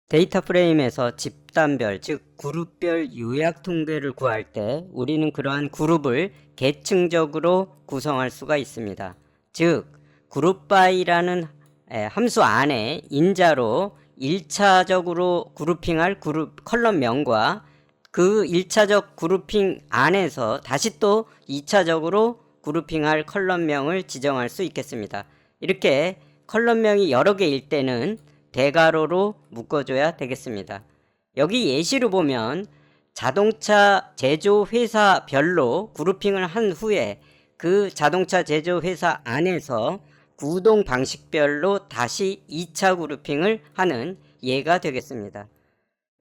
데이터 프레임에서 집단별, 즉 그룹별 요약 통계를 구할 때 우리는 그러한 그룹을 계층적으로 구성할 수가 있습니다. 즉 그룹 바이라는 함수 안에 인자로 1차적으로 그룹핑할 그룹 컬럼명과 그 1차적 그룹핑 안에서 다시 또 2차적으로 그룹핑할 컬럼명을 지정할 수 있겠습니다. 이렇게 컬럼명이 여러 개일 때는 대괄호로 묶어줘야 되겠습니다. 여기 예시로 보면 자동차 제조 회사별로 그룹핑을 한 후에 그 자동차 제조 회사 안에서 구동 방식별로 다시 2차 그룹핑을 하는 예가 되겠습니다.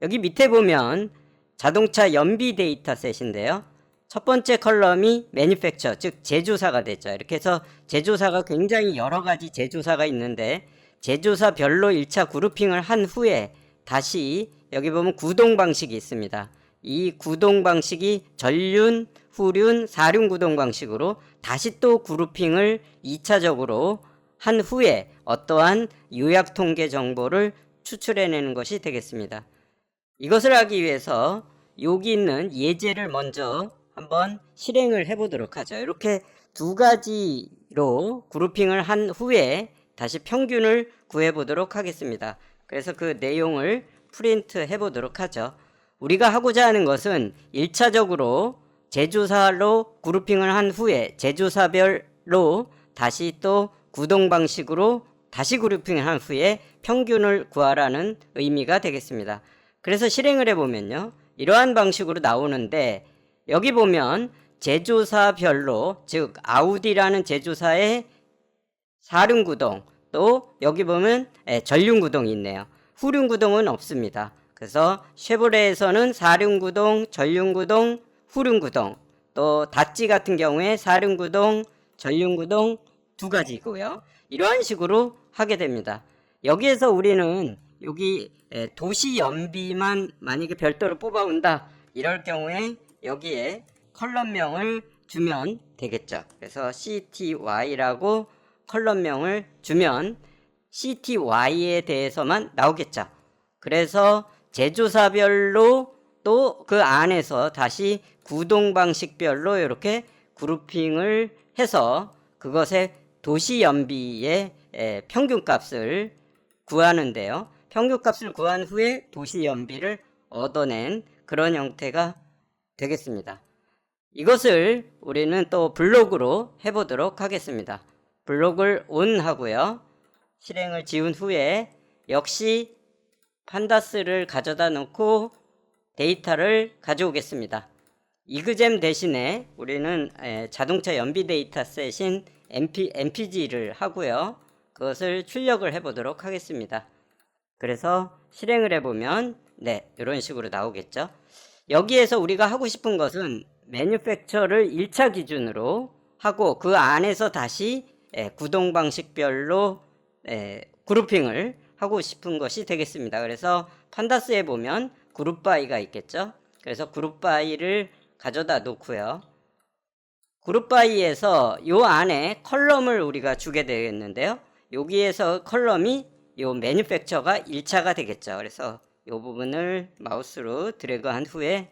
여기 밑에 보면 자동차 연비 데이터셋인데요. 첫 번째 컬럼이 manufacturer, 즉 제조사가 되죠. 이렇게 해서 제조사가 굉장히 여러 가지 제조사가 있는데 제조사별로 1차 그룹핑을 한 후에 다시 여기 보면 구동 방식이 있습니다. 이 구동 방식이 전륜, 후륜, 사륜 구동 방식으로 다시 또 그룹핑을 2차적으로 한 후에 어떠한 요약 통계 정보를 추출해내는 것이 되겠습니다. 이것을 하기 위해서 여기 있는 예제를 먼저 한번 실행을 해보도록 하죠. 이렇게 두 가지로 그룹핑을 한 후에 다시 평균을 구해보도록 하겠습니다. 그래서 그 내용을 프린트 해보도록 하죠. 우리가 하고자 하는 것은 1차적으로 제조사로 그룹핑을 한 후에 제조사별로 다시 또 구동 방식으로 다시 그룹핑을 한 후에 평균을 구하라는 의미가 되겠습니다. 그래서 실행을 해보면요. 이러한 방식으로 나오는데 여기 보면 제조사별로, 즉 아우디라는 제조사의 사륜구동, 또 여기 보면 전륜구동이 있네요. 후륜구동은 없습니다. 그래서 쉐보레에서는 사륜구동, 전륜구동, 후륜구동, 또 다찌 같은 경우에 사륜구동, 전륜구동 두 가지고요. 이러한 식으로 하게 됩니다. 여기에서 우리는 여기 도시 연비만 만약에 별도로 뽑아온다 이럴 경우에 여기에 컬럼명을 주면 되겠죠. 그래서 CTY라고 컬럼명을 주면 CTY에 대해서만 나오겠죠. 그래서 제조사별로 또 그 안에서 다시 구동 방식별로 이렇게 그룹핑을 해서 그것의 도시 연비의 평균값을 구하는데요. 평균값을 구한 후에 도시 연비를 얻어낸 그런 형태가 되겠습니다. 이것을 우리는 또 블록으로 해보도록 하겠습니다. 블록을 ON 하고요. 실행을 지운 후에 역시 판다스를 가져다 놓고 데이터를 가져오겠습니다. 이그잼 대신에 우리는 자동차 연비 데이터셋인 MPG를 하고요. 그것을 출력을 해보도록 하겠습니다. 그래서 실행을 해보면 이런 식으로 나오겠죠. 여기에서 우리가 하고 싶은 것은 매뉴팩처를 1차 기준으로 하고 그 안에서 다시 구동 방식별로 그룹핑을 하고 싶은 것이 되겠습니다. 그래서 판다스에 보면 그룹 바이가 있겠죠. 그래서 그룹 바이를 가져다 놓고요. 그룹 바이에서 요 안에 컬럼을 우리가 주게 되겠는데요. 여기에서 컬럼이 요 매뉴팩처가 1차가 되겠죠. 그래서 이 부분을 마우스로 드래그한 후에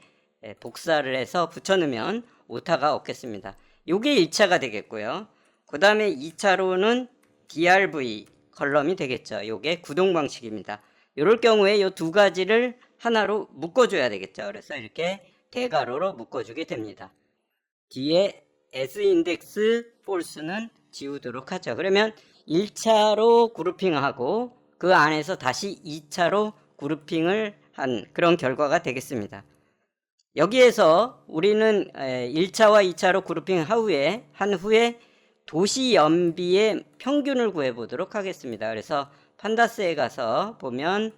복사를 해서 붙여넣으면 오타가 없겠습니다. 이게 1차가 되겠고요. 그 다음에 2차로는 DRV 컬럼이 되겠죠. 이게 구동 방식입니다. 이럴 경우에 이 두 가지를 하나로 묶어줘야 되겠죠. 그래서 이렇게 대괄호로 묶어주게 됩니다. 뒤에 as index false는 지우도록 하죠. 그러면 1차로 그룹핑하고 그 안에서 다시 2차로 그룹핑을 한 그런 결과가 되겠습니다. 여기에서 우리는 1차와 2차로 그룹핑 한 후에 도시 연비의 평균을 구해 보도록 하겠습니다. 그래서 판다스에 가서 보면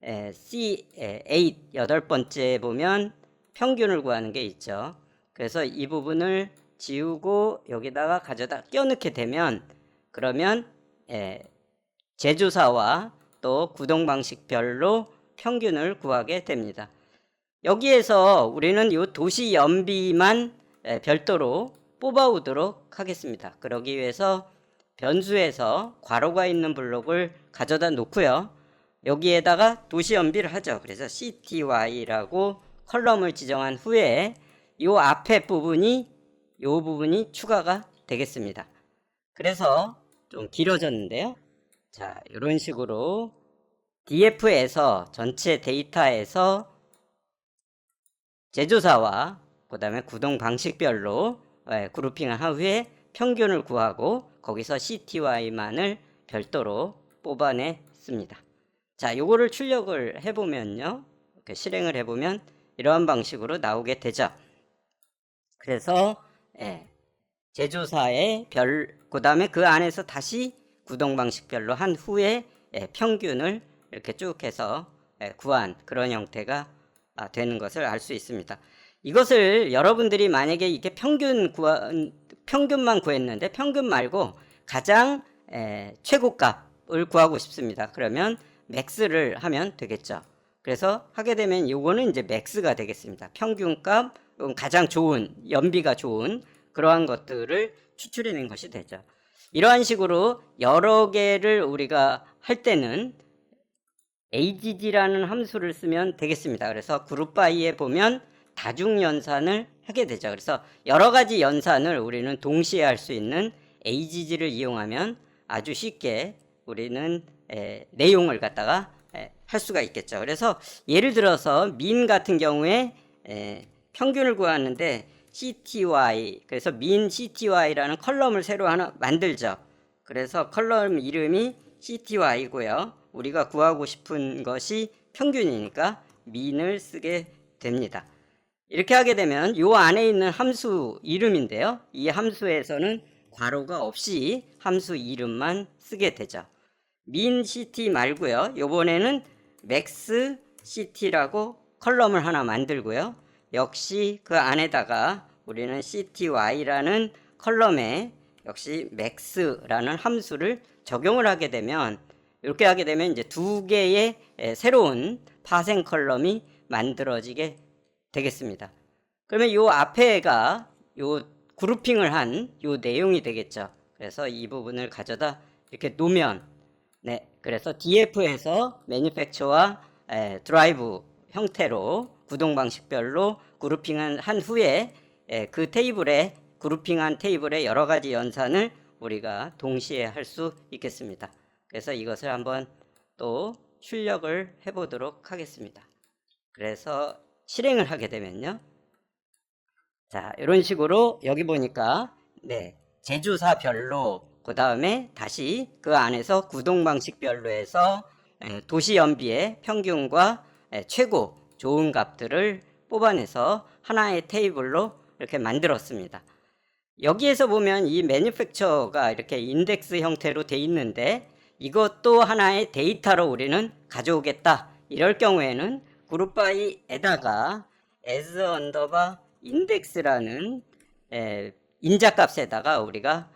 C8 8번째 보면 평균을 구하는 게 있죠. 그래서 이 부분을 지우고 여기다가 가져다 껴넣게 되면 그러면 제조사와 또 구동 방식별로 평균을 구하게 됩니다. 여기에서 우리는 이 도시 연비만 별도로 뽑아오도록 하겠습니다. 그러기 위해서 변수에서 괄호가 있는 블록을 가져다 놓고요. 여기에다가 도시 연비를 하죠. 그래서 cty라고 컬럼을 지정한 후에 이 앞에 부분이 추가가 되겠습니다. 그래서 좀 길어졌는데요. 자, 이런 식으로 df에서 전체 데이터에서 제조사와 그 다음에 구동 방식별로 그룹핑을 한 후에 평균을 구하고 거기서 cty만을 별도로 뽑아냈습니다. 자, 요거를 출력을 해보면요, 이렇게 실행을 해보면 이러한 방식으로 나오게 되죠. 그래서 제조사의 그 다음에 그 안에서 다시 구동 방식별로 한 후에 평균을 이렇게 쭉 해서 구한 그런 형태가 되는 것을 알 수 있습니다. 이것을 여러분들이 만약에 이렇게 평균만 구했는데 평균 말고 가장 최고값을 구하고 싶습니다. 그러면 맥스를 하면 되겠죠. 그래서 하게 되면 이거는 이제 맥스가 되겠습니다. 평균값, 가장 좋은, 연비가 좋은 그러한 것들을 추출해낸 것이 되죠. 이러한 식으로 여러 개를 우리가 할 때는 agg라는 함수를 쓰면 되겠습니다. 그래서 그룹 바이에 보면 다중 연산을 하게 되죠. 그래서 여러 가지 연산을 우리는 동시에 할 수 있는 agg를 이용하면 아주 쉽게 우리는 내용을 갖다가 할 수가 있겠죠. 그래서 예를 들어서 min 같은 경우에 평균을 구하는데 cty, 그래서 min cty라는 컬럼을 새로 하나 만들죠. 그래서 컬럼 이름이 cty고요. 우리가 구하고 싶은 것이 평균이니까 min을 쓰게 됩니다. 이렇게 하게 되면 이 안에 있는 함수 이름인데요. 이 함수에서는 괄호가 없이 함수 이름만 쓰게 되죠. min ct 말고요. 이번에는 max ct라고 컬럼을 하나 만들고요. 역시 그 안에다가 우리는 cty라는 컬럼에 역시 max라는 함수를 적용을 하게 되면 이렇게 하게 되면 이제 두 개의 새로운 파생 컬럼이 만들어지게 되겠습니다. 그러면 요 앞에가 요 그룹핑을 한 요 내용이 되겠죠. 그래서 이 부분을 가져다 이렇게 놓으면 그래서 df에서 매니팩처와 드라이브 형태로 구동 방식별로 그룹핑한 후에 그 테이블에 그룹핑한 테이블의 여러 가지 연산을 우리가 동시에 할 수 있겠습니다. 그래서 이것을 한번 또 출력을 해 보도록 하겠습니다. 그래서 실행을 하게 되면요. 자, 이런 식으로 여기 보니까 제조사별로 그 다음에 다시 그 안에서 구동 방식별로 해서 도시 연비의 평균과 최고 좋은 값들을 뽑아내서 하나의 테이블로 이렇게 만들었습니다. 여기에서 보면 이 매니팩처가 이렇게 인덱스 형태로 돼 있는데 이것도 하나의 데이터로 우리는 가져오겠다. 이럴 경우에는 그룹 바이에다가 as underbar index라는 인자값에다가 우리가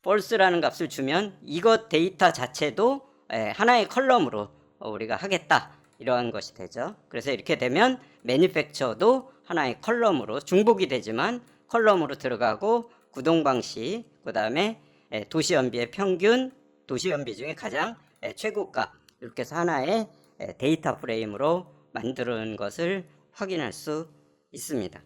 false라는 값을 주면 이것 데이터 자체도 하나의 컬럼으로 우리가 하겠다. 이러한 것이 되죠. 그래서 이렇게 되면 매니팩처도 하나의 컬럼으로 중복이 되지만 컬럼으로 들어가고 구동 방식, 그 다음에 도시 연비의 평균, 도시 연비 중에 가장 최고값 이렇게 해서 하나의 데이터 프레임으로 만드는 것을 확인할 수 있습니다.